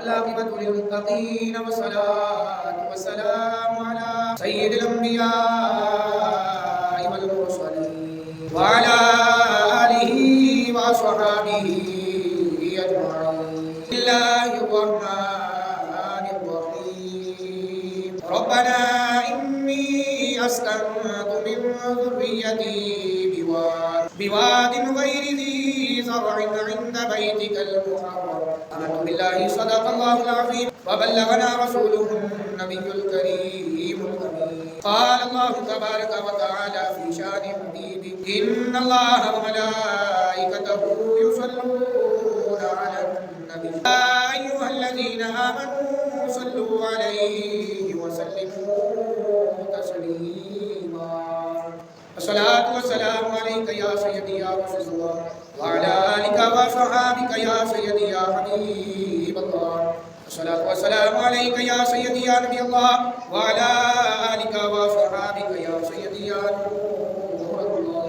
والعاقبة للمتقين والصلاة والسلام على سيد الأنبياء والمرسلين وعلى آله وصحبه أجمعين. بسم الله الرحمن الرحيم. ربنا إني أسكنت من ذريتي بواد غير ذي زرع عند بيتك المحرم. آمنت بالله صدق الله العظيم وبلغنا رسوله النبي الكريم الأمين. قال الله تبارك وتعالى في شان حبيبه إن الله وملائكته يصلون على النبي يا أيها الذين آمنوا صلوا عليه وسلموا تسليما. الصلاة والسلام عليك يا سيدي يا رسول الله وعلى آلك وصحابك يا سيدي يا حبيب الله. الصلاة والسلام عليك يا سيدي يا نبي الله وعلى آلك وصحابك يا سيدي يا نور الله.